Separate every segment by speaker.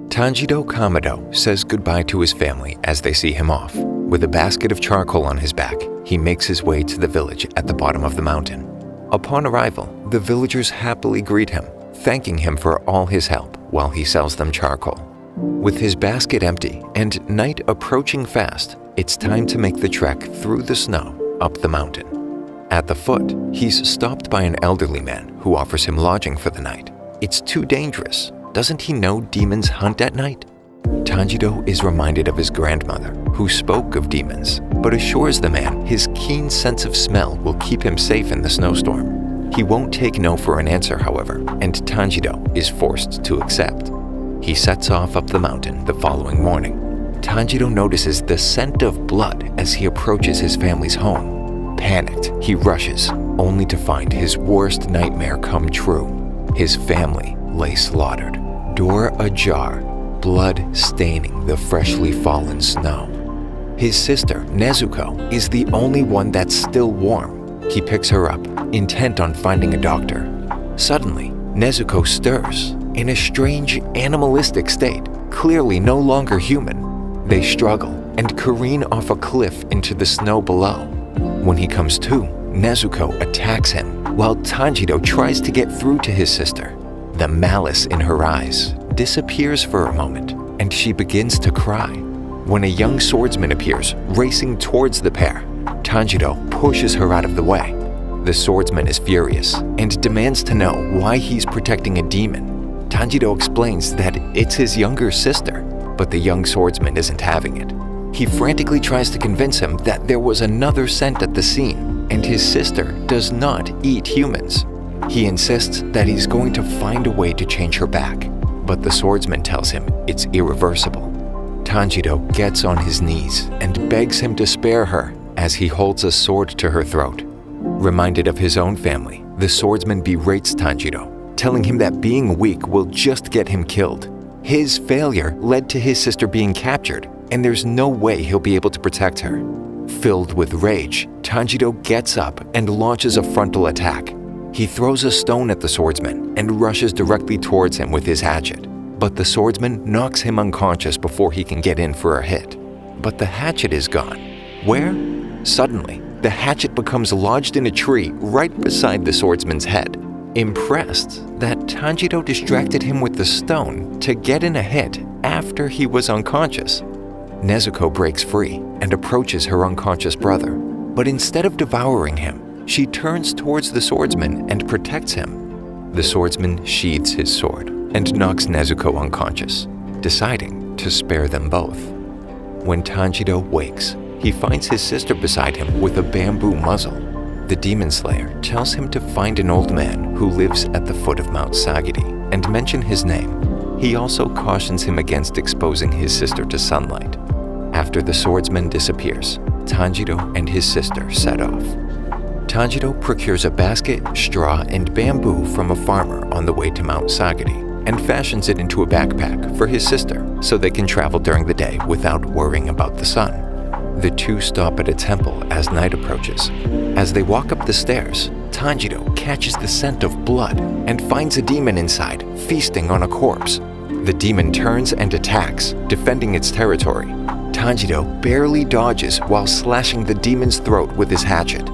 Speaker 1: Tanjiro Kamado says goodbye to his family as they see him off. With a basket of charcoal on his back, he makes his way to the village at the bottom of the mountain. Upon arrival, the villagers happily greet him, thanking him for all his help while he sells them charcoal. With his basket empty and night approaching fast, it's time to make the trek through the snow up the mountain. At the foot, he's stopped by an elderly man who offers him lodging for the night. It's too dangerous. Doesn't he know demons hunt at night? Tanjiro is reminded of his grandmother, who spoke of demons, but assures the man his keen sense of smell will keep him safe in the snowstorm. He won't take no for an answer, however, and Tanjiro is forced to accept. He sets off up the mountain the following morning. Tanjiro notices the scent of blood as he approaches his family's home. Panicked, he rushes, only to find his worst nightmare come true. His family lay slaughtered, door ajar, blood staining the freshly fallen snow. His sister, Nezuko, is the only one that's still warm. He picks her up, intent on finding a doctor. Suddenly, Nezuko stirs, in a strange, animalistic state, clearly no longer human. They struggle and careen off a cliff into the snow below. When he comes to, Nezuko attacks him, while Tanjiro tries to get through to his sister. The malice in her eyes disappears for a moment, and she begins to cry. When a young swordsman appears, racing towards the pair, Tanjiro pushes her out of the way. The swordsman is furious and demands to know why he's protecting a demon. Tanjiro explains that it's his younger sister, but the young swordsman isn't having it. He frantically tries to convince him that there was another scent at the scene, and his sister does not eat humans. He insists that he's going to find a way to change her back, but the swordsman tells him it's irreversible. Tanjiro gets on his knees and begs him to spare her as he holds a sword to her throat. Reminded of his own family, the swordsman berates Tanjiro, telling him that being weak will just get him killed. His failure led to his sister being captured, and there's no way he'll be able to protect her. Filled with rage, Tanjiro gets up and launches a frontal attack. He throws a stone at the swordsman and rushes directly towards him with his hatchet, but the swordsman knocks him unconscious before he can get in for a hit. But the hatchet is gone. Where? Suddenly, the hatchet becomes lodged in a tree right beside the swordsman's head. Impressed that Tanjiro distracted him with the stone to get in a hit after he was unconscious, Nezuko breaks free and approaches her unconscious brother. But instead of devouring him, she turns towards the swordsman and protects him. The swordsman sheathes his sword and knocks Nezuko unconscious, deciding to spare them both. When Tanjiro wakes, he finds his sister beside him with a bamboo muzzle. The demon slayer tells him to find an old man who lives at the foot of Mount Sagiri and mention his name. He also cautions him against exposing his sister to sunlight. After the swordsman disappears, Tanjiro and his sister set off. Tanjiro procures a basket, straw, and bamboo from a farmer on the way to Mount Sagiri and fashions it into a backpack for his sister so they can travel during the day without worrying about the sun. The two stop at a temple as night approaches. As they walk up the stairs, Tanjiro catches the scent of blood and finds a demon inside, feasting on a corpse. The demon turns and attacks, defending its territory. Tanjiro barely dodges while slashing the demon's throat with his hatchet.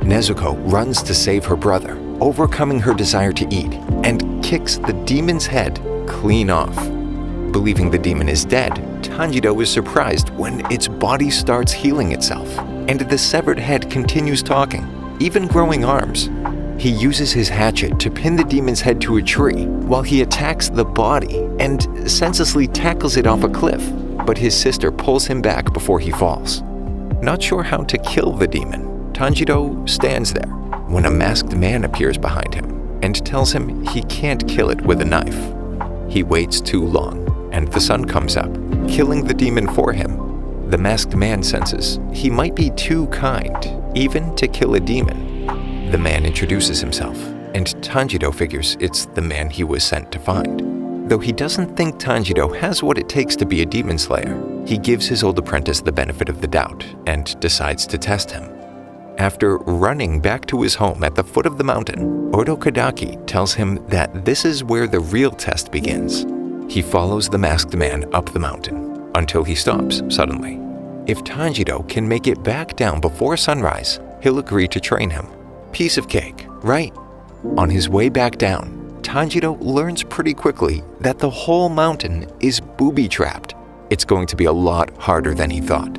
Speaker 1: Nezuko runs to save her brother, overcoming her desire to eat, and kicks the demon's head clean off. Believing the demon is dead, Tanjiro is surprised when its body starts healing itself, and the severed head continues talking, even growing arms. He uses his hatchet to pin the demon's head to a tree while he attacks the body and senselessly tackles it off a cliff, but his sister pulls him back before he falls. Not sure how to kill the demon, Tanjiro stands there when a masked man appears behind him and tells him he can't kill it with a knife. He waits too long, and the sun comes up, killing the demon for him. The masked man senses he might be too kind, even to kill a demon. The man introduces himself, and Tanjiro figures it's the man he was sent to find. Though he doesn't think Tanjiro has what it takes to be a demon slayer, he gives his old apprentice the benefit of the doubt and decides to test him. After running back to his home at the foot of the mountain, Kadaki tells him that this is where the real test begins. He follows the masked man up the mountain until he stops suddenly. If Tanjiro can make it back down before sunrise, he'll agree to train him. Piece of cake, right? On his way back down, Tanjiro learns pretty quickly that the whole mountain is booby-trapped. It's going to be a lot harder than he thought.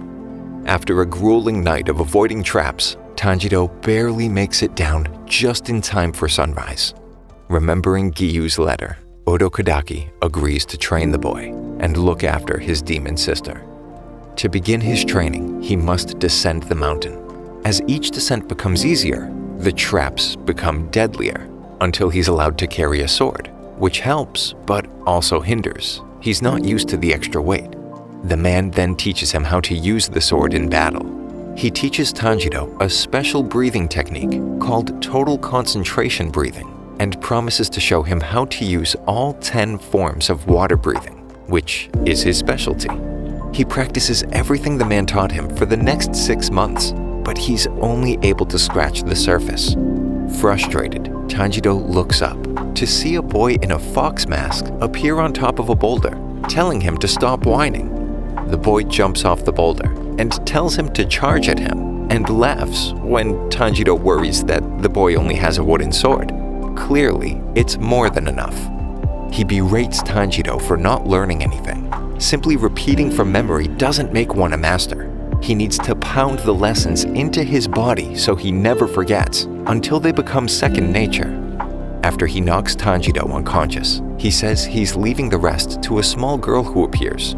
Speaker 1: After a grueling night of avoiding traps, Tanjiro barely makes it down just in time for sunrise. Remembering Gyu's letter, Odokodaki agrees to train the boy and look after his demon sister. To begin his training, he must descend the mountain. As each descent becomes easier, the traps become deadlier until he's allowed to carry a sword, which helps but also hinders. He's not used to the extra weight. The man then teaches him how to use the sword in battle. He teaches Tanjiro a special breathing technique called total concentration breathing and promises to show him how to use all 10 forms of water breathing, which is his specialty. He practices everything the man taught him for the next 6 months, but he's only able to scratch the surface. Frustrated, Tanjiro looks up to see a boy in a fox mask appear on top of a boulder, telling him to stop whining. The boy jumps off the boulder and tells him to charge at him and laughs when Tanjiro worries that the boy only has a wooden sword. Clearly, it's more than enough. He berates Tanjiro for not learning anything. Simply repeating from memory doesn't make one a master. He needs to pound the lessons into his body so he never forgets, until they become second nature. After he knocks Tanjiro unconscious, he says he's leaving the rest to a small girl who appears.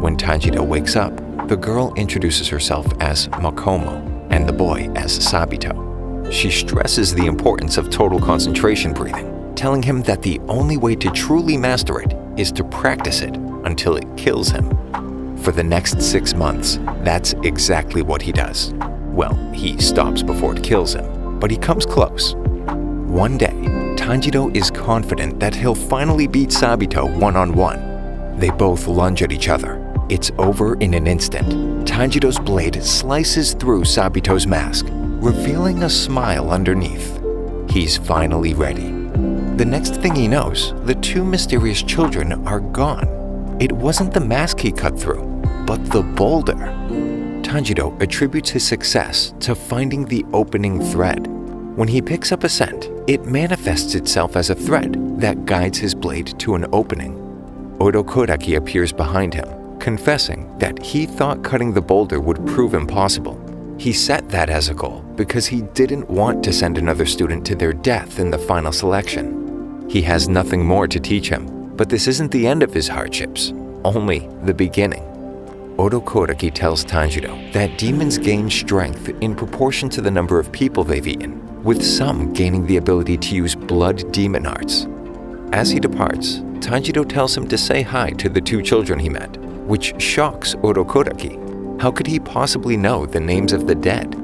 Speaker 1: When Tanjiro wakes up, the girl introduces herself as Makomo and the boy as Sabito. She stresses the importance of total concentration breathing, telling him that the only way to truly master it is to practice it until it kills him. For the next 6 months, that's exactly what he does. Well, he stops before it kills him, but he comes close. One day, Tanjiro is confident that he'll finally beat Sabito one-on-one. They both lunge at each other. It's over in an instant. Tanjiro's blade slices through Sabito's mask, revealing a smile underneath. He's finally ready. The next thing he knows, the two mysterious children are gone. It wasn't the mask he cut through, but the boulder. Tanjiro attributes his success to finding the opening thread. When he picks up a scent, it manifests itself as a thread that guides his blade to an opening. Odokodaki appears behind him, confessing that he thought cutting the boulder would prove impossible. He set that as a goal because he didn't want to send another student to their death in the final selection. He has nothing more to teach him, but this isn't the end of his hardships, only the beginning. Odokodaki tells Tanjiro that demons gain strength in proportion to the number of people they've eaten, with some gaining the ability to use blood demon arts. As he departs, Tanjiro tells him to say hi to the two children he met, which shocks Odokodaki. How could he possibly know the names of the dead?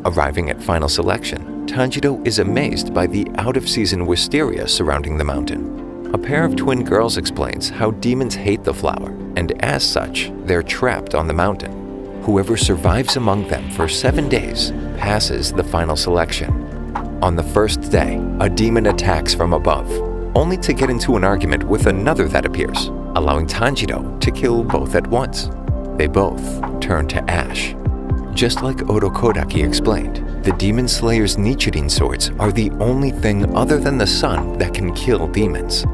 Speaker 1: Arriving at final selection, Tanjiro is amazed by the out-of-season wisteria surrounding the mountain. A pair of twin girls explains how demons hate the flower, and as such, they're trapped on the mountain. Whoever survives among them for 7 days passes the final selection. On the first day, a demon attacks from above, only to get into an argument with another that appears, allowing Tanjiro to kill both at once. They both turn to ash. Just like Odokodaki explained, the Demon Slayer's Nichirin swords are the only thing other than the sun that can kill demons.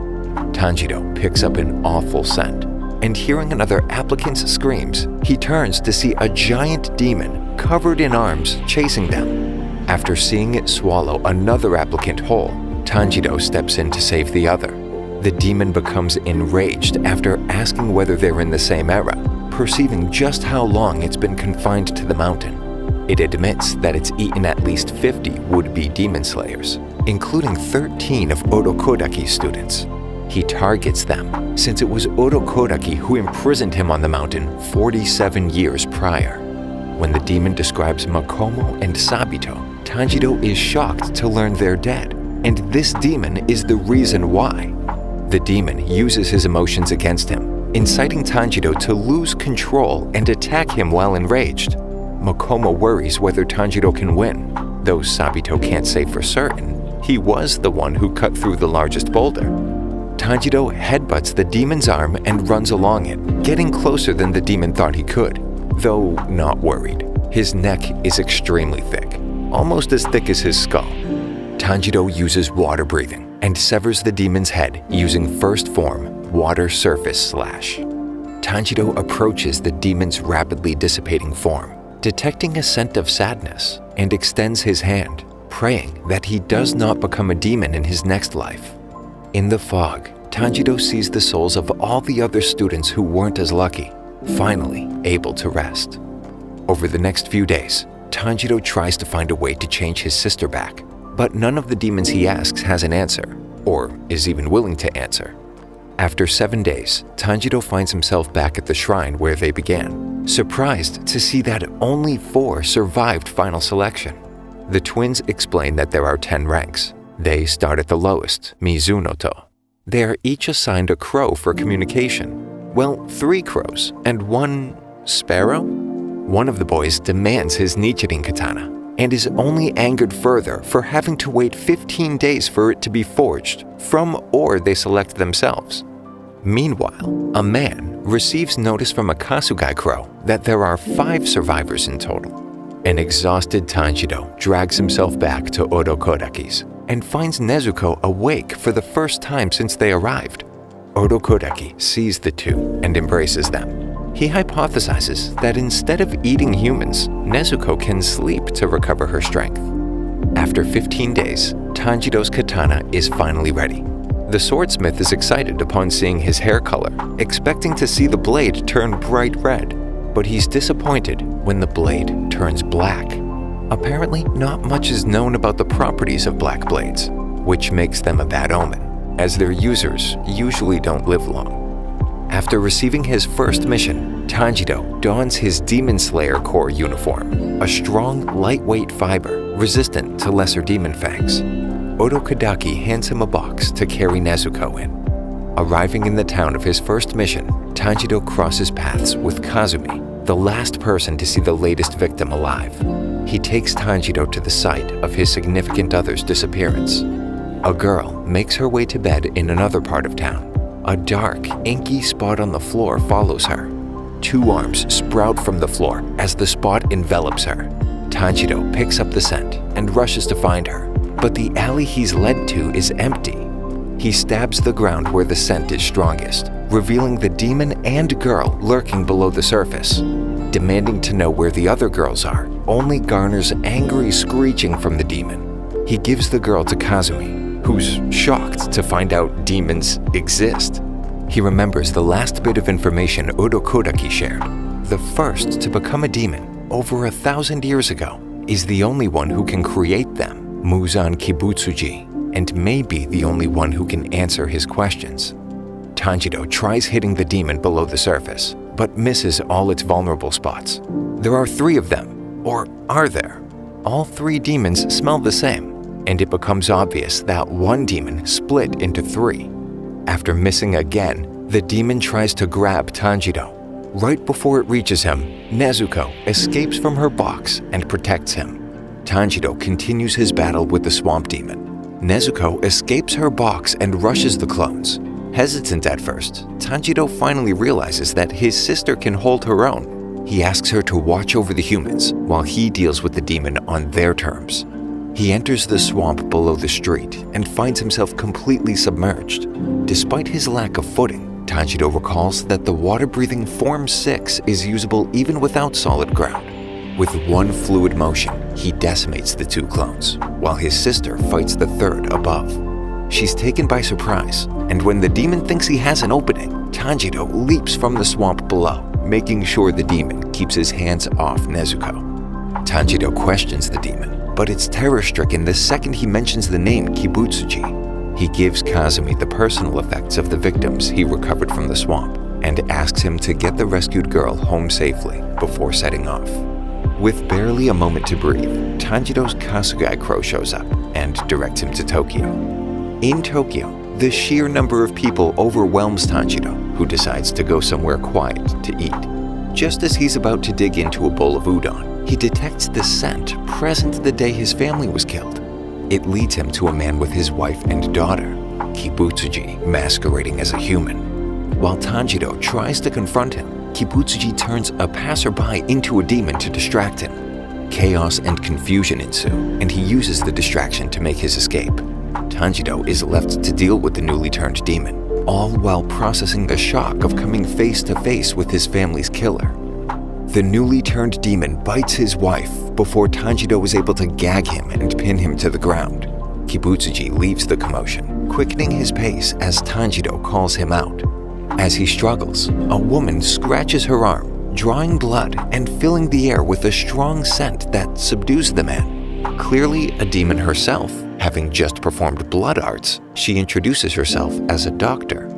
Speaker 1: Tanjiro picks up an awful scent, and hearing another applicant's screams, he turns to see a giant demon covered in arms chasing them. After seeing it swallow another applicant whole, Tanjiro steps in to save the other. The demon becomes enraged after asking whether they're in the same era, perceiving just how long it's been confined to the mountain. It admits that it's eaten at least 50 would-be demon slayers, including 13 of Odokodaki's students. He targets them, since it was Odokodaki who imprisoned him on the mountain 47 years prior. When the demon describes Makomo and Sabito, Tanjiro is shocked to learn they're dead, and this demon is the reason why. The demon uses his emotions against him, inciting Tanjiro to lose control and attack him while enraged. Makomo worries whether Tanjiro can win, though Sabito can't say for certain. He was the one who cut through the largest boulder. Tanjiro headbutts the demon's arm and runs along it, getting closer than the demon thought he could, though not worried. His neck is extremely thick, almost as thick as his skull. Tanjiro uses water breathing and severs the demon's head using first form water surface slash. Tanjiro approaches the demon's rapidly dissipating form, detecting a scent of sadness, and extends his hand, praying that he does not become a demon in his next life. In the fog, Tanjiro sees the souls of all the other students who weren't as lucky, finally able to rest. Over the next few days, Tanjiro tries to find a way to change his sister back, but none of the demons he asks has an answer, or is even willing to answer. After 7 days, Tanjiro finds himself back at the shrine where they began, surprised to see that only 4 survived final selection. The twins explain that there are 10 ranks. They start at the lowest, Mizunoto. They are each assigned a crow for communication. Well, 3 crows and 1 sparrow? One of the boys demands his Nichirin katana and is only angered further for having to wait 15 days for it to be forged from or they select themselves. Meanwhile, a man receives notice from a Kasugai crow that there are 5 survivors in total. An exhausted Tanjiro drags himself back to Odo Kodaki's and finds Nezuko awake for the first time since they arrived. Odo Kodaki sees the 2 and embraces them. He hypothesizes that instead of eating humans, Nezuko can sleep to recover her strength. After 15 days, Tanjiro's katana is finally ready. The swordsmith is excited upon seeing his hair color, expecting to see the blade turn bright red, but he's disappointed when the blade turns black. Apparently, not much is known about the properties of black blades, which makes them a bad omen, as their users usually don't live long. After receiving his first mission, Tanjiro dons his Demon Slayer Corps uniform, a strong, lightweight fiber resistant to lesser demon fangs. Odo Kodaki hands him a box to carry Nezuko in. Arriving in the town of his first mission, Tanjiro crosses paths with Kazumi, the last person to see the latest victim alive. He takes Tanjiro to the site of his significant other's disappearance. A girl makes her way to bed in another part of town. A dark, inky spot on the floor follows her. 2 arms sprout from the floor as the spot envelops her. Tanjiro picks up the scent and rushes to find her, but the alley he's led to is empty. He stabs the ground where the scent is strongest, revealing the demon and girl lurking below the surface. Demanding to know where the other girls are only garners angry screeching from the demon. He gives the girl to Kazumi, who's shocked to find out demons exist. He remembers the last bit of information Odo Kodaki shared. The first to become a demon over 1,000 years ago is the only one who can create them, Muzan Kibutsuji, and may be the only one who can answer his questions. Tanjiro tries hitting the demon below the surface, but misses all its vulnerable spots. There are 3 of them, or are there? All 3 demons smell the same, and it becomes obvious that one demon split into 3. After missing again, the demon tries to grab Tanjiro. Right before it reaches him, Nezuko escapes from her box and protects him. Tanjiro continues his battle with the swamp demon. Nezuko escapes her box and rushes the clones. Hesitant at first, Tanjiro finally realizes that his sister can hold her own. He asks her to watch over the humans while he deals with the demon on their terms. He enters the swamp below the street and finds himself completely submerged. Despite his lack of footing, Tanjiro recalls that the water-breathing Form 6 is usable even without solid ground. With one fluid motion, he decimates the 2 clones, while his sister fights the 3rd above. She's taken by surprise, and when the demon thinks he has an opening, Tanjiro leaps from the swamp below, making sure the demon keeps his hands off Nezuko. Tanjiro questions the demon, but it's terror-stricken the second he mentions the name Kibutsuji. He gives Kazumi the personal effects of the victims he recovered from the swamp and asks him to get the rescued girl home safely before setting off. With barely a moment to breathe, Tanjiro's Kasugai crow shows up and directs him to Tokyo. In Tokyo, the sheer number of people overwhelms Tanjiro, who decides to go somewhere quiet to eat. Just as he's about to dig into a bowl of udon, he detects the scent present the day his family was killed. It leads him to a man with his wife and daughter. Kibutsuji masquerading as a human. While Tanjiro tries to confront him, Kibutsuji turns a passerby into a demon to distract him. Chaos and confusion ensue, and he uses the distraction to make his escape. Tanjiro is left to deal with the newly turned demon, all while processing the shock of coming face to face with his family's killer. The newly turned demon bites his wife before Tanjiro is able to gag him and pin him to the ground. Kibutsuji leaves the commotion, quickening his pace as Tanjiro calls him out. As he struggles, a woman scratches her arm, drawing blood and filling the air with a strong scent that subdues the man. Clearly a demon herself, having just performed blood arts, she introduces herself as a doctor.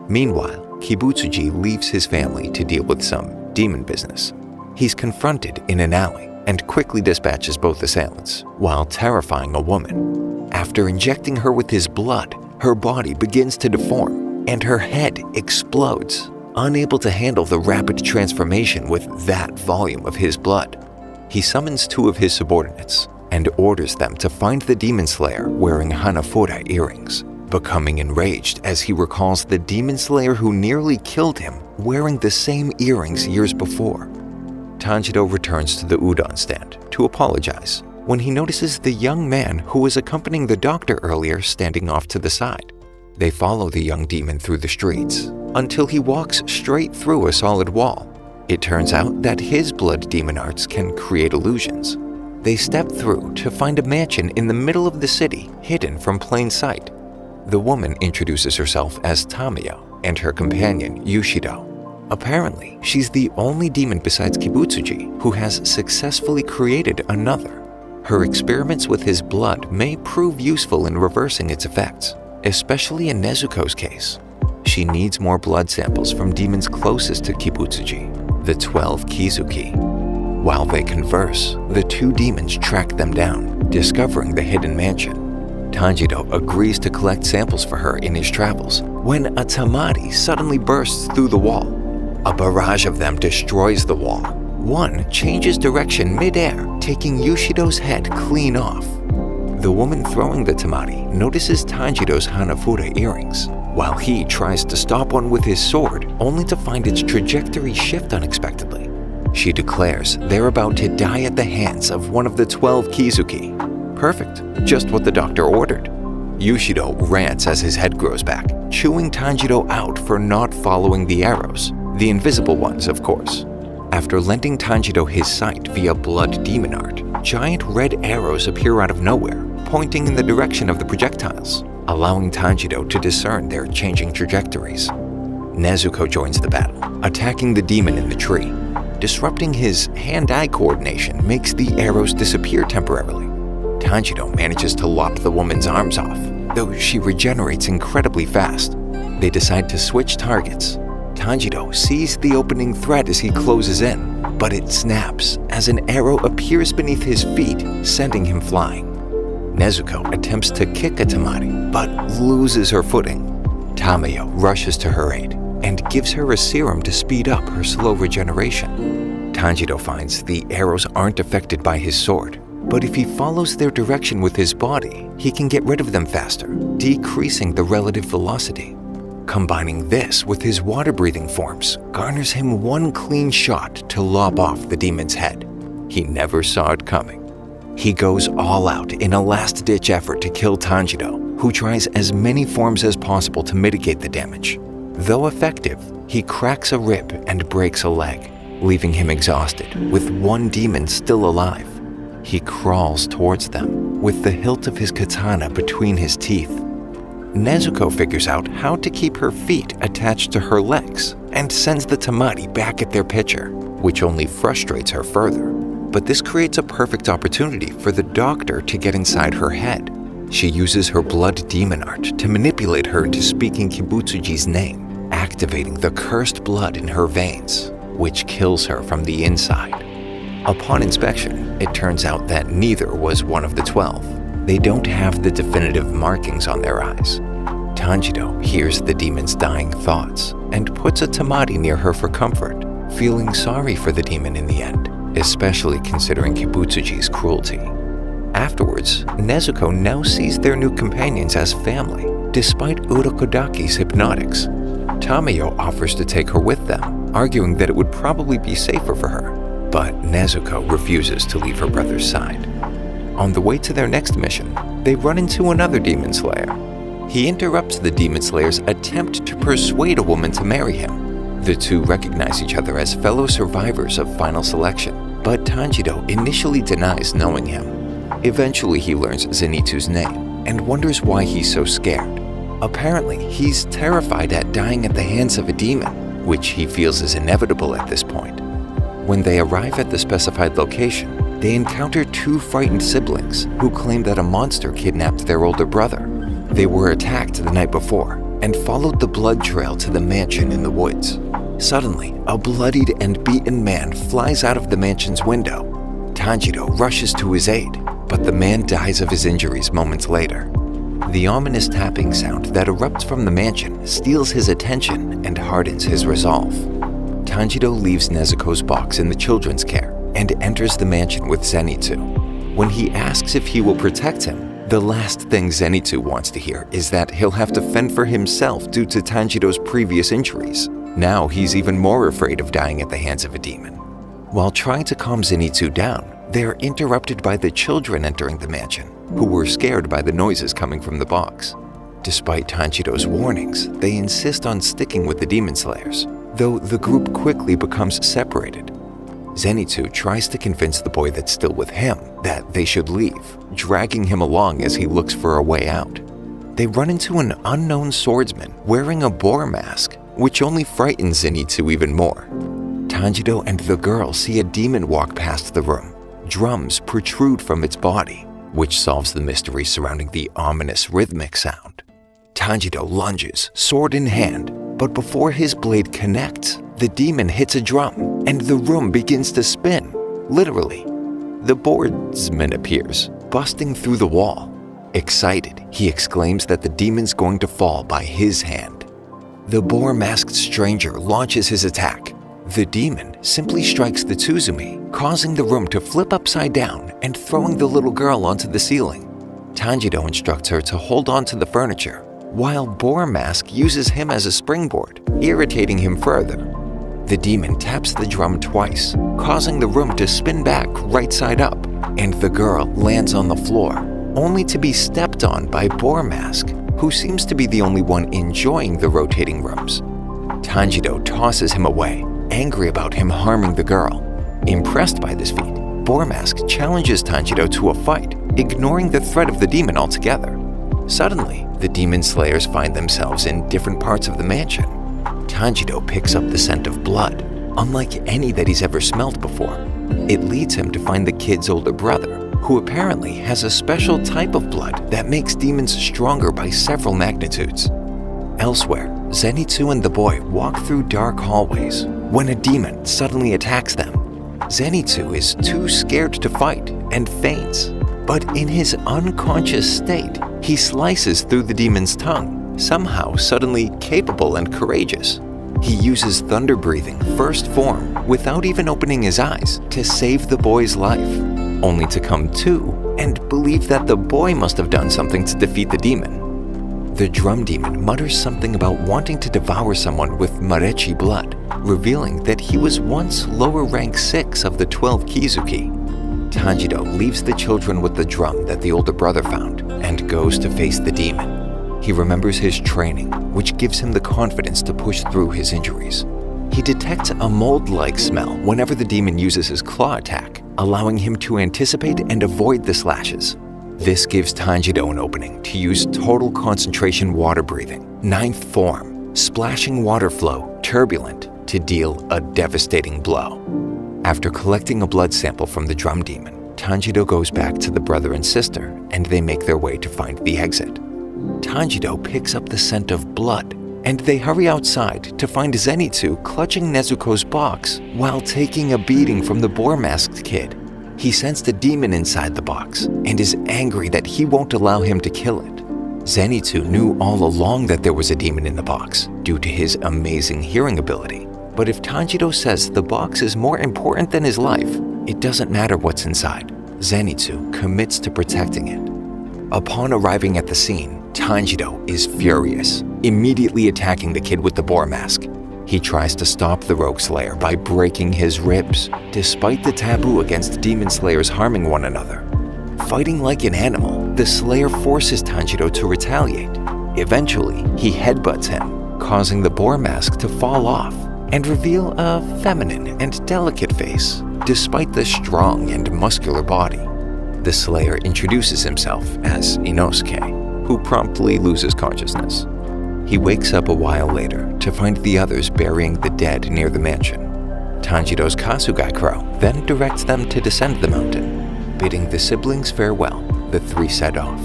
Speaker 1: Meanwhile, Kibutsuji leaves his family to deal with some demon business. He's confronted in an alley and quickly dispatches both assailants, while terrifying a woman. After injecting her with his blood, her body begins to deform and her head explodes, unable to handle the rapid transformation with that volume of his blood. He summons two of his subordinates and orders them to find the demon slayer wearing Hanafura earrings, becoming enraged as he recalls the demon slayer who nearly killed him wearing the same earrings years before. Tanjiro returns to the udon stand to apologize when he notices the young man who was accompanying the doctor earlier standing off to the side. They follow the young demon through the streets until he walks straight through a solid wall. It turns out that his blood demon arts can create illusions. They step through to find a mansion in the middle of the city, hidden from plain sight. The woman introduces herself as Tamiya and her companion Yushido. Apparently, she's the only demon besides Kibutsuji who has successfully created another. Her experiments with his blood may prove useful in reversing its effects, especially in Nezuko's case. She needs more blood samples from demons closest to Kibutsuji, the 12 Kizuki. While they converse, the two demons track them down, discovering the hidden mansion. Tanjiro agrees to collect samples for her in his travels when a tamari suddenly bursts through the wall. A barrage of them destroys the wall. One changes direction mid-air, taking Yushido's head clean off. The woman throwing the tamari notices Tanjiro's Hanafura earrings, while he tries to stop one with his sword, only to find its trajectory shift unexpectedly. She declares they're about to die at the hands of one of the 12 Kizuki. Perfect, just what the doctor ordered. Yushido rants as his head grows back, chewing Tanjiro out for not following the arrows, the invisible ones, of course. After lending Tanjiro his sight via blood demon art, giant red arrows appear out of nowhere, pointing in the direction of the projectiles, allowing Tanjiro to discern their changing trajectories. Nezuko joins the battle, attacking the demon in the tree. Disrupting his hand-eye coordination makes the arrows disappear temporarily. Tanjiro manages to lop the woman's arms off, though she regenerates incredibly fast. They decide to switch targets. Tanjiro sees the opening thread as he closes in, but it snaps as an arrow appears beneath his feet, sending him flying. Nezuko attempts to kick a tamari, but loses her footing. Tamiya rushes to her aid and gives her a serum to speed up her slow regeneration. Tanjiro finds the arrows aren't affected by his sword, but if he follows their direction with his body, he can get rid of them faster, decreasing the relative velocity. Combining this with his water-breathing forms garners him one clean shot to lop off the demon's head. He never saw it coming. He goes all out in a last-ditch effort to kill Tanjiro, who tries as many forms as possible to mitigate the damage. Though effective, he cracks a rib and breaks a leg, leaving him exhausted, with one demon still alive. He crawls towards them, with the hilt of his katana between his teeth. Nezuko figures out how to keep her feet attached to her legs and sends the tamari back at their pitcher, which only frustrates her further. But this creates a perfect opportunity for the doctor to get inside her head. She uses her blood demon art to manipulate her into speaking Kibutsuji's name, activating the cursed blood in her veins, which kills her from the inside. Upon inspection, it turns out that neither was one of the 12. They don't have the definitive markings on their eyes. Tanjiro hears the demon's dying thoughts and puts a tamari near her for comfort, feeling sorry for the demon in the end, especially considering Kibutsuji's cruelty. Afterwards, Nezuko now sees their new companions as family, despite Urokodaki's hypnotics. Tamayo offers to take her with them, arguing that it would probably be safer for her, but Nezuko refuses to leave her brother's side. On the way to their next mission, they run into another demon slayer. He interrupts the demon slayer's attempt to persuade a woman to marry him. The two recognize each other as fellow survivors of Final Selection, but Tanjiro initially denies knowing him. Eventually, he learns Zenitsu's name and wonders why he's so scared. Apparently, he's terrified at dying at the hands of a demon, which he feels is inevitable at this point. When they arrive at the specified location, they encounter two frightened siblings who claim that a monster kidnapped their older brother. They were attacked the night before and followed the blood trail to the mansion in the woods. Suddenly, a bloodied and beaten man flies out of the mansion's window. Tanjiro rushes to his aid, but the man dies of his injuries moments later. The ominous tapping sound that erupts from the mansion steals his attention and hardens his resolve. Tanjiro leaves Nezuko's box in the children's care and enters the mansion with Zenitsu. When he asks if he will protect him, the last thing Zenitsu wants to hear is that he'll have to fend for himself due to Tanjiro's previous injuries. Now he's even more afraid of dying at the hands of a demon. While trying to calm Zenitsu down, they are interrupted by the children entering the mansion, who were scared by the noises coming from the box. Despite Tanjiro's warnings, they insist on sticking with the demon slayers, though the group quickly becomes separated. Zenitsu tries to convince the boy that's still with him that they should leave, dragging him along as he looks for a way out. They run into an unknown swordsman wearing a boar mask, which only frightens Zenitsu even more. Tanjiro and the girl see a demon walk past the room. Drums protrude from its body, which solves the mystery surrounding the ominous rhythmic sound. Tanjiro lunges, sword in hand, but before his blade connects, the demon hits a drum, and the room begins to spin, literally. The boardsman appears, busting through the wall. Excited, he exclaims that the demon's going to fall by his hand. The boar-masked stranger launches his attack. The demon simply strikes the Tsuzumi, causing the room to flip upside down and throwing the little girl onto the ceiling. Tanjiro instructs her to hold on to the furniture, while Boar Mask uses him as a springboard, irritating him further. The demon taps the drum twice, causing the room to spin back right side up, and the girl lands on the floor, only to be stepped on by Boar Mask, who seems to be the only one enjoying the rotating rooms. Tanjiro tosses him away, angry about him harming the girl. Impressed by this feat, Boar Mask challenges Tanjiro to a fight, ignoring the threat of the demon altogether. Suddenly, the demon slayers find themselves in different parts of the mansion. Tanjiro picks up the scent of blood, unlike any that he's ever smelled before. It leads him to find the kid's older brother, who apparently has a special type of blood that makes demons stronger by several magnitudes. Elsewhere, Zenitsu and the boy walk through dark hallways when a demon suddenly attacks them. Zenitsu is too scared to fight and faints, but in his unconscious state, he slices through the demon's tongue, somehow suddenly capable and courageous. He uses thunder breathing first form without even opening his eyes to save the boy's life, only to come to and believe that the boy must have done something to defeat the demon. The drum demon mutters something about wanting to devour someone with Marechi blood, revealing that he was once lower rank 6 of the 12 Kizuki. Tanjiro leaves the children with the drum that the older brother found and goes to face the demon. He remembers his training, which gives him the confidence to push through his injuries. He detects a mold-like smell whenever the demon uses his claw attack, allowing him to anticipate and avoid the slashes. This gives Tanjiro an opening to use total concentration water breathing, 9th form, splashing water flow, turbulent, to deal a devastating blow. After collecting a blood sample from the drum demon, Tanjiro goes back to the brother and sister, and they make their way to find the exit. Tanjiro picks up the scent of blood, and they hurry outside to find Zenitsu clutching Nezuko's box while taking a beating from the boar-masked kid. He sensed a demon inside the box and is angry that he won't allow him to kill it. Zenitsu knew all along that there was a demon in the box due to his amazing hearing ability. But if Tanjiro says the box is more important than his life, it doesn't matter what's inside. Zenitsu commits to protecting it. Upon arriving at the scene, Tanjiro is furious, immediately attacking the kid with the boar mask. He tries to stop the Rogue Slayer by breaking his ribs, despite the taboo against demon slayers harming one another. Fighting like an animal, the Slayer forces Tanjiro to retaliate. Eventually, he headbutts him, causing the boar mask to fall off and reveal a feminine and delicate face, despite the strong and muscular body. The Slayer introduces himself as Inosuke, who promptly loses consciousness. He wakes up a while later to find the others burying the dead near the mansion. Tanjiro's Kasugai crow then directs them to descend the mountain. Bidding the siblings farewell, the three set off.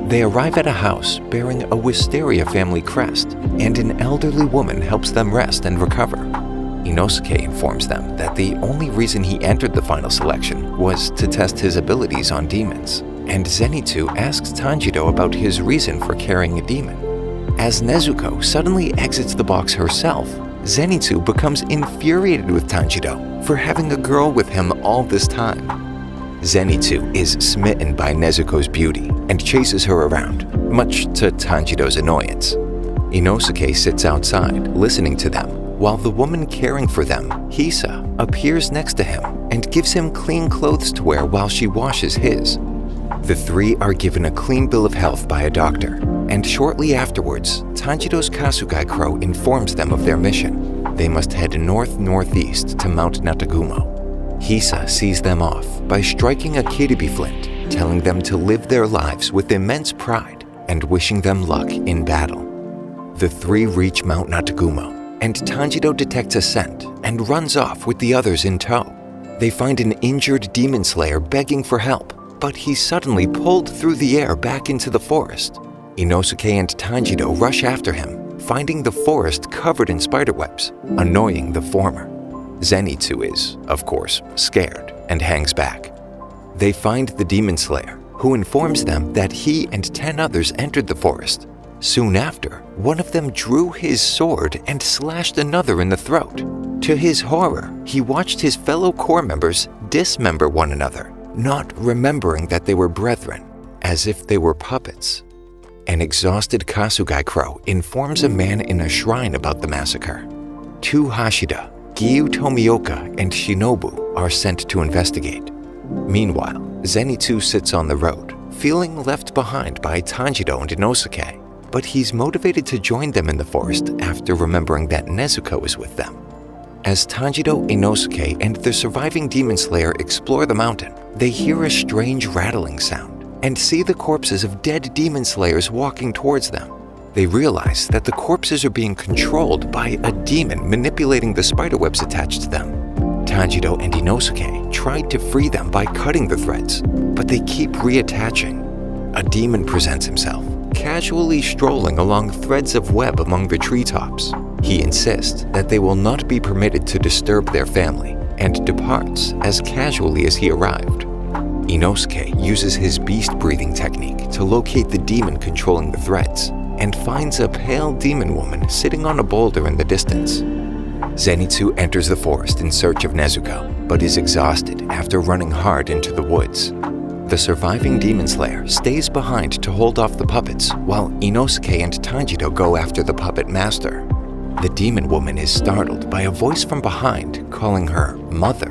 Speaker 1: They arrive at a house bearing a Wisteria family crest, and an elderly woman helps them rest and recover. Inosuke informs them that the only reason he entered the final selection was to test his abilities on demons, and Zenitsu asks Tanjiro about his reason for carrying a demon. As Nezuko suddenly exits the box herself, Zenitsu becomes infuriated with Tanjiro for having a girl with him all this time. Zenitsu is smitten by Nezuko's beauty and chases her around, much to Tanjiro's annoyance. Inosuke sits outside, listening to them, while the woman caring for them, Hisa, appears next to him and gives him clean clothes to wear while she washes his. The three are given a clean bill of health by a doctor, and shortly afterwards, Tanjiro's Kasugai crow informs them of their mission. They must head north-northeast to Mount Natagumo. Hisa sees them off by striking a Kiribi flint, telling them to live their lives with immense pride and wishing them luck in battle. The three reach Mount Natagumo, and Tanjiro detects a scent and runs off with the others in tow. They find an injured demon slayer begging for help, but he's suddenly pulled through the air back into the forest. Inosuke and Tanjiro rush after him, finding the forest covered in spiderwebs, annoying the former. Zenitsu is, of course, scared and hangs back. They find the demon slayer, who informs them that he and 10 others entered the forest. Soon after, one of them drew his sword and slashed another in the throat. To his horror, he watched his fellow corps members dismember one another, not remembering that they were brethren, as if they were puppets. An exhausted Kasugai crow informs a man in a shrine about the massacre. 2 Hashida, Gyu Tomioka and Shinobu, are sent to investigate. Meanwhile, Zenitsu sits on the road, feeling left behind by Tanjiro and Inosuke, but he's motivated to join them in the forest after remembering that Nezuko is with them. As Tanjiro, Inosuke, and the surviving demon slayer explore the mountain, they hear a strange rattling sound and see the corpses of dead demon slayers walking towards them. They realize that the corpses are being controlled by a demon manipulating the spiderwebs attached to them. Tanjiro and Inosuke tried to free them by cutting the threads, but they keep reattaching. A demon presents himself, casually strolling along threads of web among the treetops. He insists that they will not be permitted to disturb their family and departs as casually as he arrived. Inosuke uses his beast-breathing technique to locate the demon controlling the threads and finds a pale demon woman sitting on a boulder in the distance. Zenitsu enters the forest in search of Nezuko, but is exhausted after running hard into the woods. The surviving demon slayer stays behind to hold off the puppets while Inosuke and Tanjiro go after the puppet master. The demon woman is startled by a voice from behind calling her mother.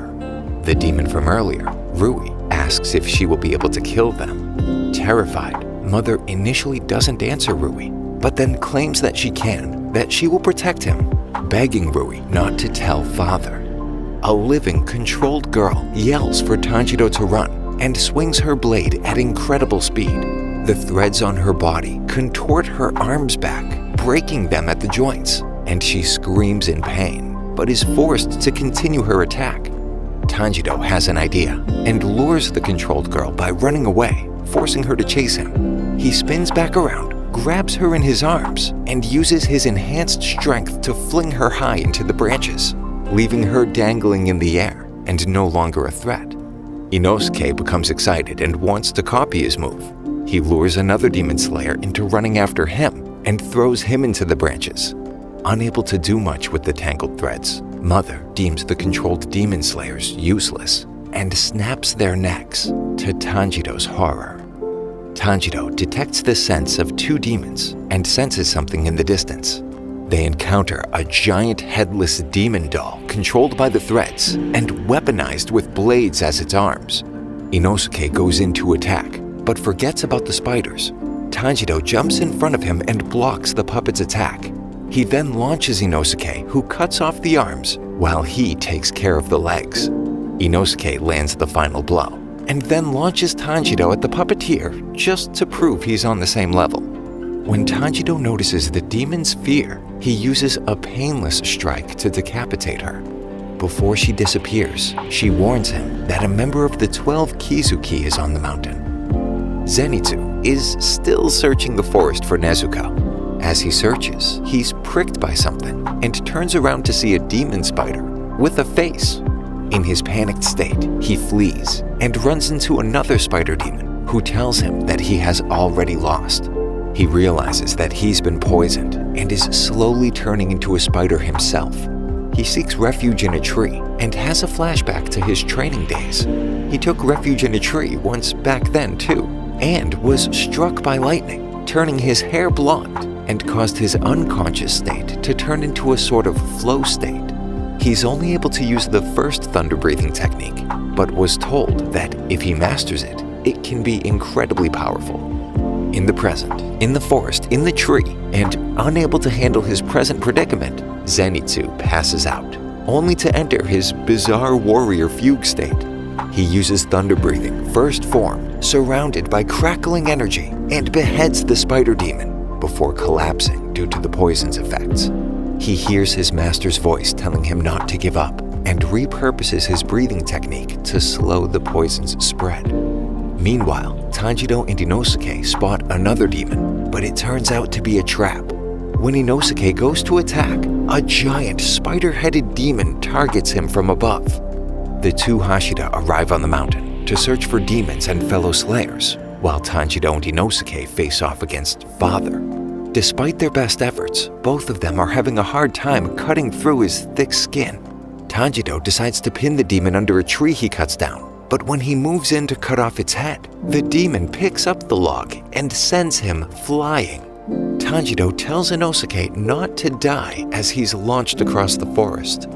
Speaker 1: The demon from earlier, Rui, asks if she will be able to kill them. Terrified, Mother initially doesn't answer Rui, but then claims that she will protect him, begging Rui not to tell Father. A living, controlled girl yells for Tanjiro to run and swings her blade at incredible speed. The threads on her body contort her arms back, breaking them at the joints, and she screams in pain, but is forced to continue her attack. Tanjiro has an idea and lures the controlled girl by running away, forcing her to chase him. He spins back around, grabs her in his arms, and uses his enhanced strength to fling her high into the branches, leaving her dangling in the air and no longer a threat. Inosuke becomes excited and wants to copy his move. He lures another demon slayer into running after him and throws him into the branches. Unable to do much with the tangled threads, Mother deems the controlled demon slayers useless and snaps their necks, to Tanjiro's horror. Tanjiro detects the scents of two demons and senses something in the distance. They encounter a giant headless demon doll controlled by the threads and weaponized with blades as its arms. Inosuke goes in to attack, but forgets about the spiders. Tanjiro jumps in front of him and blocks the puppet's attack. He then launches Inosuke, who cuts off the arms while he takes care of the legs. Inosuke lands the final blow, and then launches Tanjiro at the puppeteer just to prove he's on the same level. When Tanjiro notices the demon's fear, he uses a painless strike to decapitate her. Before she disappears, she warns him that a member of the 12 Kizuki is on the mountain. Zenitsu is still searching the forest for Nezuko. As he searches, he's pricked by something and turns around to see a demon spider with a face. In his panicked state, he flees and runs into another spider demon who tells him that he has already lost. He realizes that he's been poisoned and is slowly turning into a spider himself. He seeks refuge in a tree and has a flashback to his training days. He took refuge in a tree once back then too, and was struck by lightning, turning his hair blonde and caused his unconscious state to turn into a sort of flow state. He's only able to use the first thunder breathing technique, but was told that if he masters it, it can be incredibly powerful. In the present, in the forest, in the tree, and unable to handle his present predicament, Zenitsu passes out, only to enter his bizarre warrior fugue state. He uses thunder breathing, first form, surrounded by crackling energy, and beheads the spider demon before collapsing due to the poison's effects. He hears his master's voice telling him not to give up and repurposes his breathing technique to slow the poison's spread. Meanwhile, Tanjiro and Inosuke spot another demon, but it turns out to be a trap. When Inosuke goes to attack, a giant spider-headed demon targets him from above. The two Hashira arrive on the mountain to search for demons and fellow slayers, while Tanjiro and Inosuke face off against Father. Despite their best efforts, both of them are having a hard time cutting through his thick skin. Tanjiro decides to pin the demon under a tree he cuts down, but when he moves in to cut off its head, the demon picks up the log and sends him flying. Tanjiro tells Inosuke not to die as he's launched across the forest.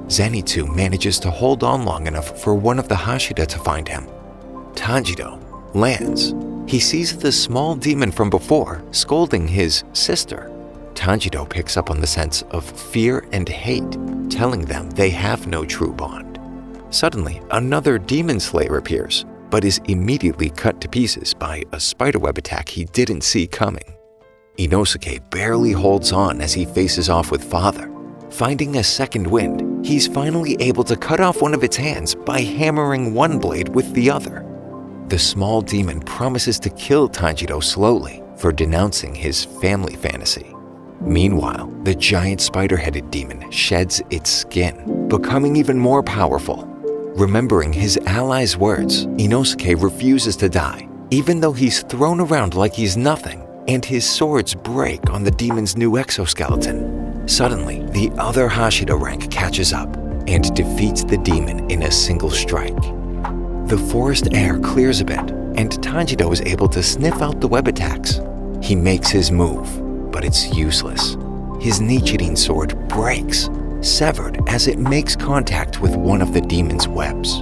Speaker 1: Zenitsu manages to hold on long enough for one of the Hashira to find him. Tanjiro lands. He sees the small demon from before scolding his sister. Tanjiro picks up on the sense of fear and hate, telling them they have no true bond. Suddenly, another demon slayer appears, but is immediately cut to pieces by a spiderweb attack he didn't see coming. Inosuke barely holds on as he faces off with Father. Finding a second wind, he's finally able to cut off one of its hands by hammering one blade with the other. The small demon promises to kill Tanjiro slowly for denouncing his family fantasy. Meanwhile, the giant spider-headed demon sheds its skin, becoming even more powerful. Remembering his ally's words, Inosuke refuses to die, even though he's thrown around like he's nothing, and his swords break on the demon's new exoskeleton. Suddenly, the other Hashira rank catches up and defeats the demon in a single strike. The forest air clears a bit, and Tanjiro is able to sniff out the web attacks. He makes his move, but it's useless. His Nichirin sword breaks, severed as it makes contact with one of the demon's webs.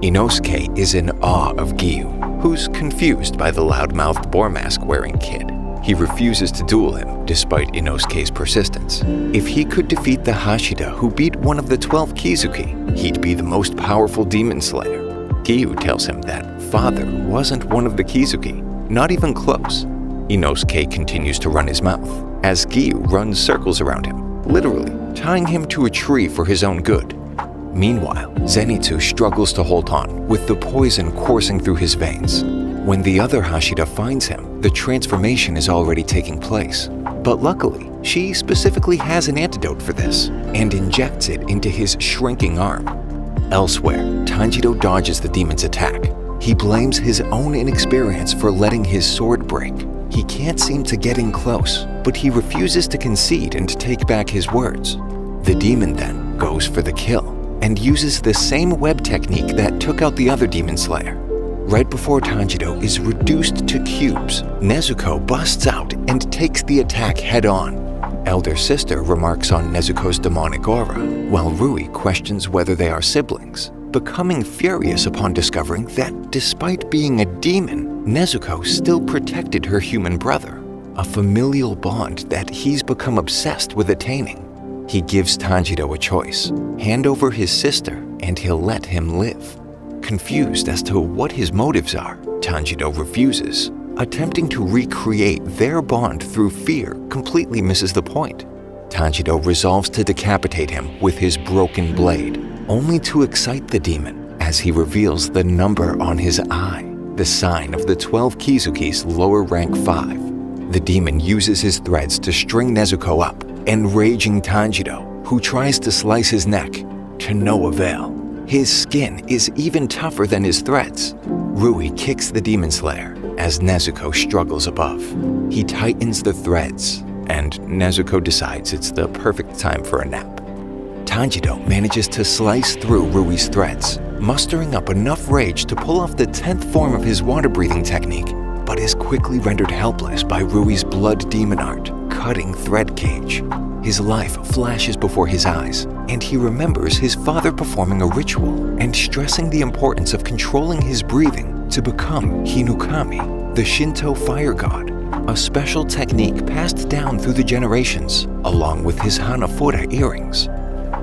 Speaker 1: Inosuke is in awe of Giyu, who's confused by the loud-mouthed boar mask-wearing kid. He refuses to duel him, despite Inosuke's persistence. If he could defeat the Hashira who beat one of the 12 Kizuki, he'd be the most powerful demon slayer. Giyu tells him that Father wasn't one of the Kizuki, not even close. Inosuke continues to run his mouth, as Giyu runs circles around him, literally tying him to a tree for his own good. Meanwhile, Zenitsu struggles to hold on, with the poison coursing through his veins. When the other Hashira finds him, the transformation is already taking place. But luckily, she specifically has an antidote for this, and injects it into his shrinking arm. Elsewhere, Tanjiro dodges the demon's attack. He blames his own inexperience for letting his sword break. He can't seem to get in close, but he refuses to concede and take back his words. The demon then goes for the kill, and uses the same web technique that took out the other demon slayer. Right before Tanjiro is reduced to cubes, Nezuko busts out and takes the attack head-on. Elder sister remarks on Nezuko's demonic aura, while Rui questions whether they are siblings, becoming furious upon discovering that despite being a demon, Nezuko still protected her human brother, a familial bond that he's become obsessed with attaining. He gives Tanjiro a choice: hand over his sister and he'll let him live. Confused as to what his motives are, Tanjiro refuses. Attempting to recreate their bond through fear completely misses the point. Tanjiro resolves to decapitate him with his broken blade, only to excite the demon as he reveals the number on his eye, the sign of the 12 Kizuki's lower rank 5. The demon uses his threads to string Nezuko up, enraging Tanjiro, who tries to slice his neck, to no avail. His skin is even tougher than his threads. Rui kicks the demon slayer as Nezuko struggles above. He tightens the threads, and Nezuko decides it's the perfect time for a nap. Tanjiro manages to slice through Rui's threads, mustering up enough rage to pull off the 10th form of his water-breathing technique, but is quickly rendered helpless by Rui's blood demon art, cutting thread cage. His life flashes before his eyes, and he remembers his father performing a ritual and stressing the importance of controlling his breathing to become Hinukami, the Shinto fire god, a special technique passed down through the generations, along with his Hanafura earrings.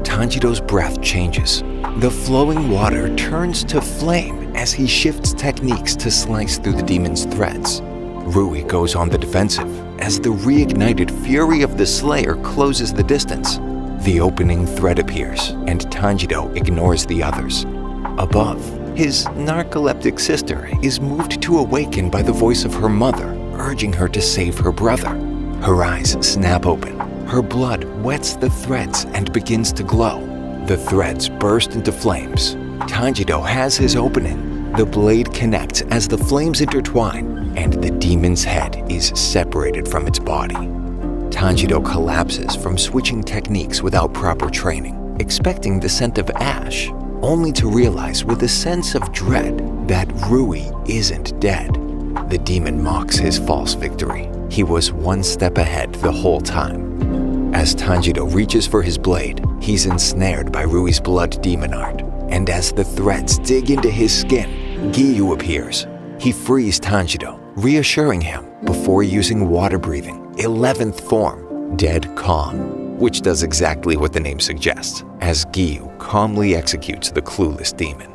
Speaker 1: Tanjiro's breath changes. The flowing water turns to flame as he shifts techniques to slice through the demon's threads. Rui goes on the defensive as the reignited fury of the Slayer closes the distance. The opening thread appears, and Tanjiro ignores the others. Above, his narcoleptic sister is moved to awaken by the voice of her mother, urging her to save her brother. Her eyes snap open. Her blood wets the threads and begins to glow. The threads burst into flames. Tanjiro has his opening. The blade connects as the flames intertwine, and the demon's head is separated from its body. Tanjiro collapses from switching techniques without proper training, expecting the scent of ash, only to realize with a sense of dread that Rui isn't dead. The demon mocks his false victory. He was one step ahead the whole time. As Tanjiro reaches for his blade, he's ensnared by Rui's blood demon art, and as the threads dig into his skin, Giyu appears. He frees Tanjiro, reassuring him before using water-breathing, 11th form, Dead Calm, which does exactly what the name suggests, as Giyu calmly executes the clueless demon.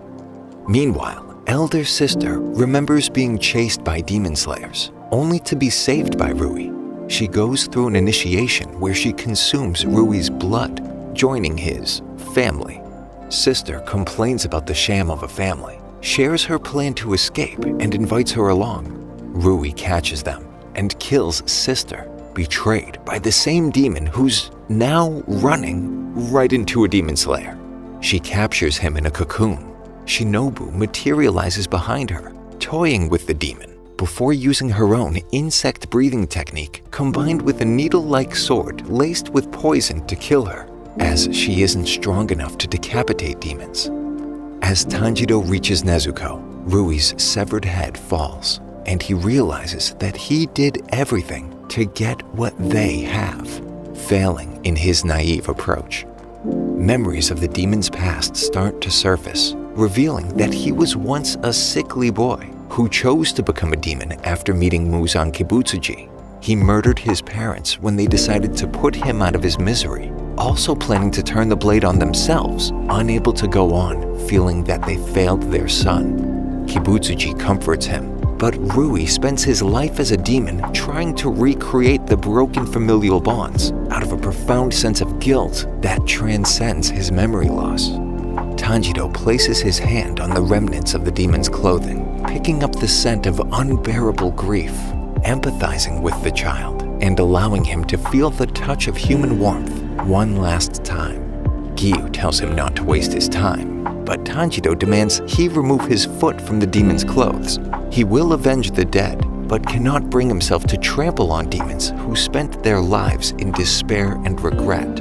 Speaker 1: Meanwhile, Elder Sister remembers being chased by demon slayers, only to be saved by Rui. She goes through an initiation where she consumes Rui's blood, joining his family. Sister complains about the sham of a family, shares her plan to escape, and invites her along. Rui catches them and kills Sister, betrayed by the same demon who's now running right into a demon slayer. She captures him in a cocoon. Shinobu materializes behind her, toying with the demon, before using her own insect breathing technique combined with a needle-like sword laced with poison to kill her, as she isn't strong enough to decapitate demons. As Tanjiro reaches Nezuko, Rui's severed head falls, and he realizes that he did everything to get what they have, failing in his naive approach. Memories of the demon's past start to surface, revealing that he was once a sickly boy who chose to become a demon after meeting Muzan Kibutsuji. He murdered his parents when they decided to put him out of his misery, also planning to turn the blade on themselves, unable to go on, feeling that they failed their son. Kibutsuji comforts him, but Rui spends his life as a demon trying to recreate the broken familial bonds out of a profound sense of guilt that transcends his memory loss. Tanjiro places his hand on the remnants of the demon's clothing, picking up the scent of unbearable grief, empathizing with the child, and allowing him to feel the touch of human warmth one last time. Giyu tells him not to waste his time, but Tanjiro demands he remove his foot from the demon's clothes. He will avenge the dead, but cannot bring himself to trample on demons who spent their lives in despair and regret.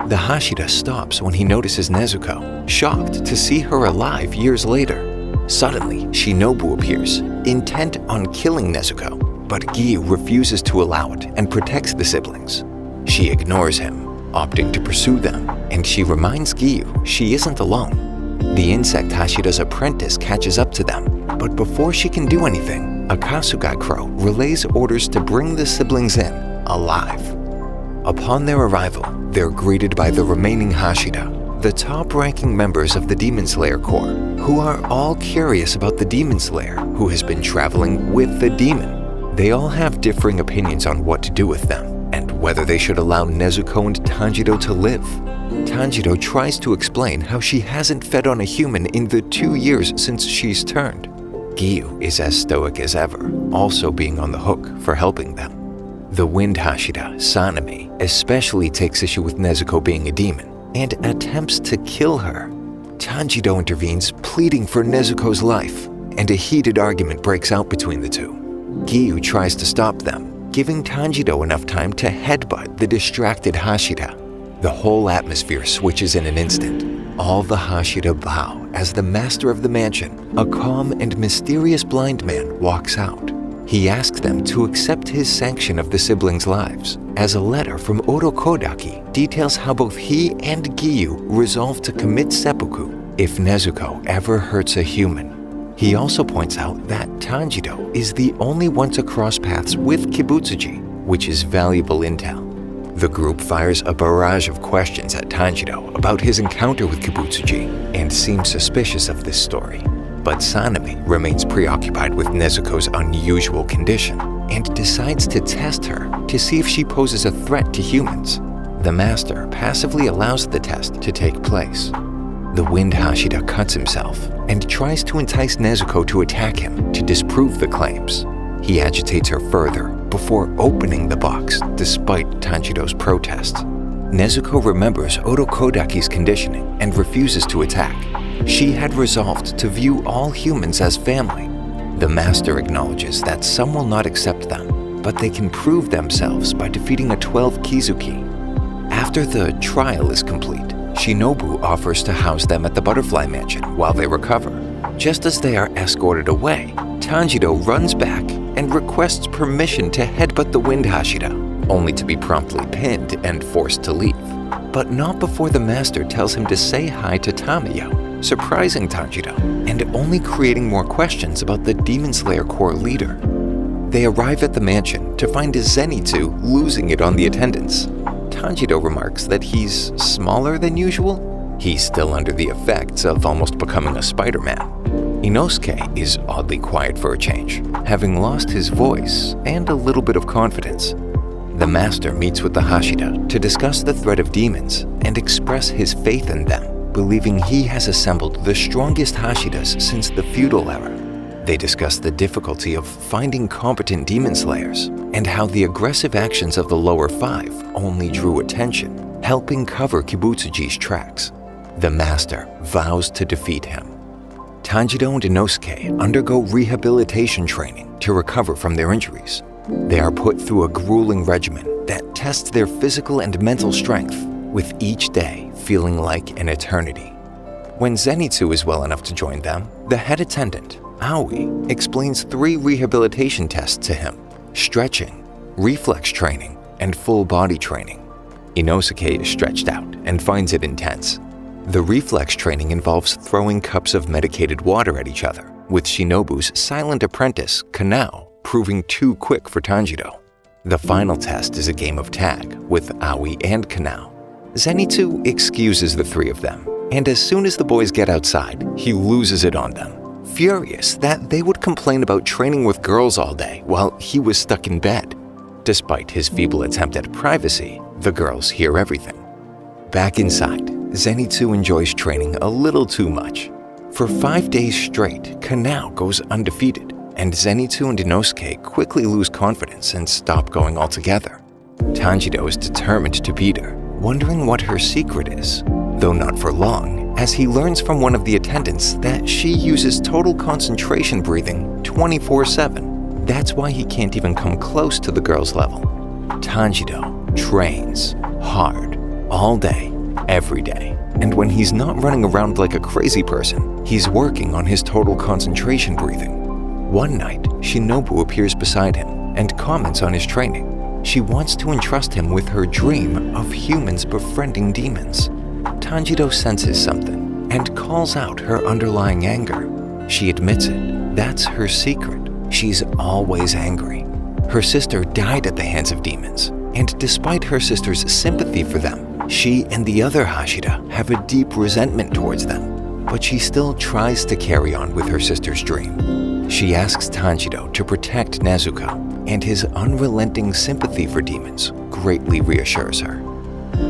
Speaker 1: The Hashira stops when he notices Nezuko, shocked to see her alive years later. Suddenly, Shinobu appears, intent on killing Nezuko, but Giyu refuses to allow it and protects the siblings. She ignores him, opting to pursue them, and she reminds Giyu she isn't alone. The insect Hashida's apprentice catches up to them, but before she can do anything, a Kasugai crow relays orders to bring the siblings in, alive. Upon their arrival, they're greeted by the remaining Hashida, the top-ranking members of the Demon Slayer Corps, who are all curious about the Demon Slayer who has been traveling with the demon. They all have differing opinions on what to do with them, and whether they should allow Nezuko and Tanjiro to live. Tanjiro tries to explain how she hasn't fed on a human in the 2 years since she's turned. Giyu is as stoic as ever, also being on the hook for helping them. The Wind Hashida, Sanemi, especially takes issue with Nezuko being a demon and attempts to kill her. Tanjiro intervenes, pleading for Nezuko's life, and a heated argument breaks out between the two. Giyu tries to stop them, giving Tanjiro enough time to headbutt the distracted Hashida. The whole atmosphere switches in an instant. All the Hashida bow as the master of the mansion, a calm and mysterious blind man, walks out. He asks them to accept his sanction of the siblings' lives, as a letter from Orokodaki details how both he and Giyu resolve to commit seppuku if Nezuko ever hurts a human. He also points out that Tanjiro is the only one to cross paths with Kibutsuji, which is valuable intel. The group fires a barrage of questions at Tanjiro about his encounter with Kibutsuji and seems suspicious of this story. But Sanemi remains preoccupied with Nezuko's unusual condition and decides to test her to see if she poses a threat to humans. The master passively allows the test to take place. The Wind Hashida cuts himself and tries to entice Nezuko to attack him to disprove the claims. He agitates her further before opening the box despite Tanjiro's protests. Nezuko remembers Orokodaki's conditioning and refuses to attack. She had resolved to view all humans as family. The master acknowledges that some will not accept them, but they can prove themselves by defeating a 12 Kizuki. After the trial is complete, Shinobu offers to house them at the Butterfly Mansion while they recover. Just as they are escorted away, Tanjiro runs back and requests permission to headbutt the Wind Hashida, only to be promptly pinned and forced to leave. But not before the master tells him to say hi to Tamayo, surprising Tanjiro and only creating more questions about the Demon Slayer Corps leader. They arrive at the mansion to find Zenitsu losing it on the attendants. Tanjiro remarks that he's smaller than usual. He's still under the effects of almost becoming a Spider-Man. Inosuke is oddly quiet for a change, having lost his voice and a little bit of confidence. The master meets with the Hashida to discuss the threat of demons and express his faith in them, believing he has assembled the strongest Hashidas since the feudal era. They discuss the difficulty of finding competent demon slayers and how the aggressive actions of the lower five only drew attention, helping cover Kibutsuji's tracks. The master vows to defeat him. Tanjiro and Inosuke undergo rehabilitation training to recover from their injuries. They are put through a grueling regimen that tests their physical and mental strength, with each day feeling like an eternity. When Zenitsu is well enough to join them, the head attendant, Aoi, explains 3 rehabilitation tests to him: stretching, reflex training, and full body training. Inosuke is stretched out and finds it intense. The reflex training involves throwing cups of medicated water at each other, with Shinobu's silent apprentice, Kanao, proving too quick for Tanjiro. The final test is a game of tag with Aoi and Kanao. Zenitsu excuses the 3 of them, and as soon as the boys get outside, he loses it on them, furious that they would complain about training with girls all day while he was stuck in bed. Despite his feeble attempt at privacy, the girls hear everything. Back inside, Zenitsu enjoys training a little too much. For 5 days straight, Kanao goes undefeated, and Zenitsu and Inosuke quickly lose confidence and stop going altogether. Tanjiro is determined to beat her, wondering what her secret is, though not for long, as he learns from one of the attendants that she uses total concentration breathing 24/7. That's why he can't even come close to the girl's level. Tanjiro trains hard all day, every day. and when he's not running around like a crazy person, he's working on his total concentration breathing. One night, Shinobu appears beside him and comments on his training. She wants to entrust him with her dream of humans befriending demons. Tanjiro senses something and calls out her underlying anger. She admits it. That's her secret. She's always angry. Her sister died at the hands of demons, and despite her sister's sympathy for them, she and the other Hashira have a deep resentment towards them. But she still tries to carry on with her sister's dream. She asks Tanjiro to protect Nezuko, and his unrelenting sympathy for demons greatly reassures her.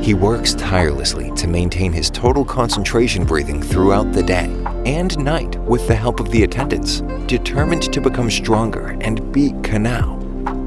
Speaker 1: He works tirelessly to maintain his total concentration breathing throughout the day and night with the help of the attendants, determined to become stronger and beat Kanao.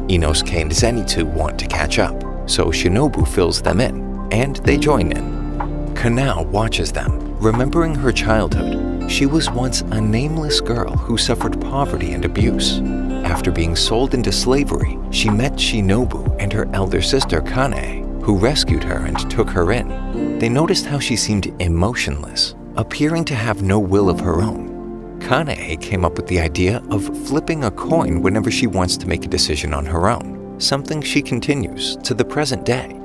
Speaker 1: Inosuke and Zenitsu want to catch up, so Shinobu fills them in, and they join in. Kanao watches them, remembering her childhood. She was once a nameless girl who suffered poverty and abuse. After being sold into slavery, she met Shinobu and her elder sister Kanae, who rescued her and took her in. They noticed how she seemed emotionless, appearing to have no will of her own. Kanae came up with the idea of flipping a coin whenever she wants to make a decision on her own, something she continues to the present day.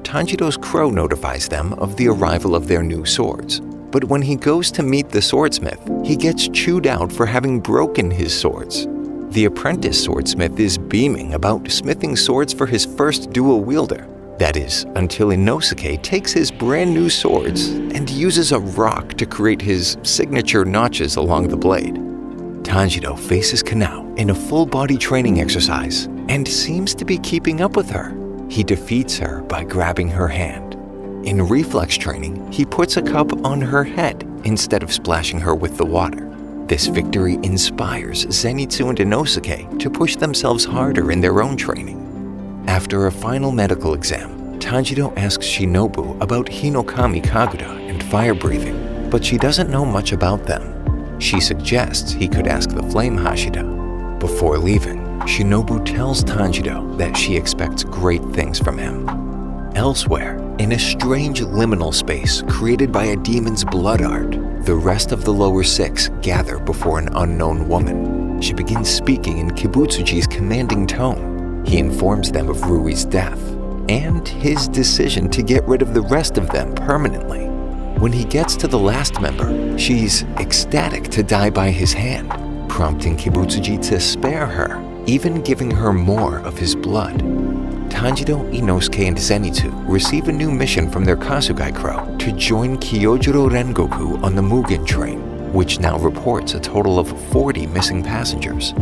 Speaker 1: Tanjiro's crow notifies them of the arrival of their new swords, but when he goes to meet the swordsmith, he gets chewed out for having broken his swords. The apprentice swordsmith is beaming about smithing swords for his first dual wielder. That is, until Inosuke takes his brand new swords and uses a rock to create his signature notches along the blade. Tanjiro faces Kanao in a full-body training exercise and seems to be keeping up with her. He defeats her by grabbing her hand. In reflex training, he puts a cup on her head instead of splashing her with the water. This victory inspires Zenitsu and Inosuke to push themselves harder in their own training. After a final medical exam, Tanjiro asks Shinobu about Hinokami Kaguya and fire breathing, but she doesn't know much about them. She suggests he could ask the Flame Hashira. Before leaving, Shinobu tells Tanjiro that she expects great things from him. Elsewhere, in a strange liminal space created by a demon's blood art, the rest of the lower six gather before an unknown woman. She begins speaking in Kibutsuji's commanding tone. He informs them of Rui's death and his decision to get rid of the rest of them permanently. When he gets to the last member, she's ecstatic to die by his hand, prompting Kibutsuji to spare her, even giving her more of his blood. Tanjiro, Inosuke, and Zenitsu receive a new mission from their Kasugai crow to join Kyojuro Rengoku on the Mugen train, which now reports a total of 40 missing passengers.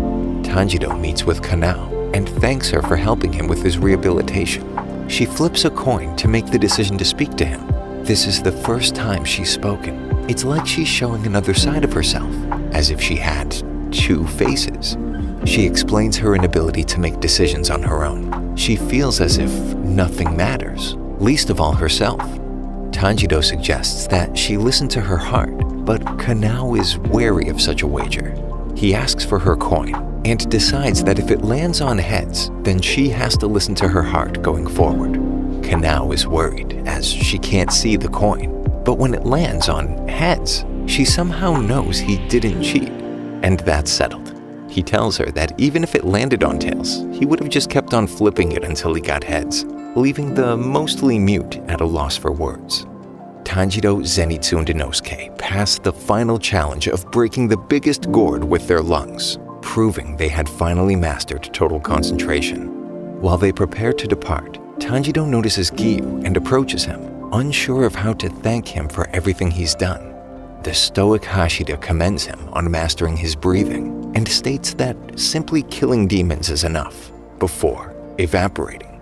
Speaker 1: Tanjiro meets with Kanao and thanks her for helping him with his rehabilitation. She flips a coin to make the decision to speak to him. This is the first time she's spoken. It's like she's showing another side of herself, as if she had two faces. She explains her inability to make decisions on her own. She feels as if nothing matters, least of all herself. Tanjiro suggests that she listen to her heart, but Kanao is wary of such a wager. He asks for her coin and decides that if it lands on heads, then she has to listen to her heart going forward. Kanao is worried as she can't see the coin, but when it lands on heads, she somehow knows he didn't cheat, and that's settled. He tells her that even if it landed on tails, he would have just kept on flipping it until he got heads, leaving the mostly mute at a loss for words. Tanjiro, Zenitsu, and Inosuke pass the final challenge of breaking the biggest gourd with their lungs, proving they had finally mastered total concentration. While they prepare to depart, Tanjiro notices Giyu and approaches him, unsure of how to thank him for everything he's done. The stoic Hashira commends him on mastering his breathing and states that simply killing demons is enough, before evaporating.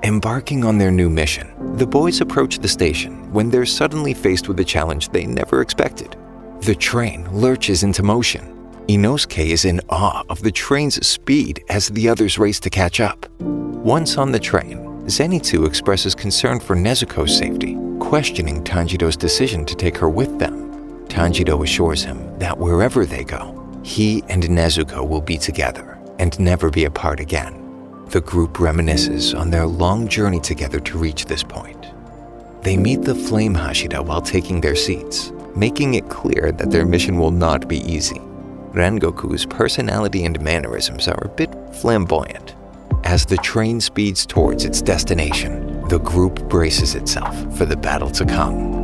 Speaker 1: Embarking on their new mission, the boys approach the station when they're suddenly faced with a challenge they never expected. The train lurches into motion. Inosuke is in awe of the train's speed as the others race to catch up. Once on the train, Zenitsu expresses concern for Nezuko's safety, questioning Tanjiro's decision to take her with them. Tanjiro assures him that wherever they go, he and Nezuko will be together and never be apart again. The group reminisces on their long journey together to reach this point. They meet the Flame Hashira while taking their seats, making it clear that their mission will not be easy. Rengoku's personality and mannerisms are a bit flamboyant. As the train speeds towards its destination, the group braces itself for the battle to come.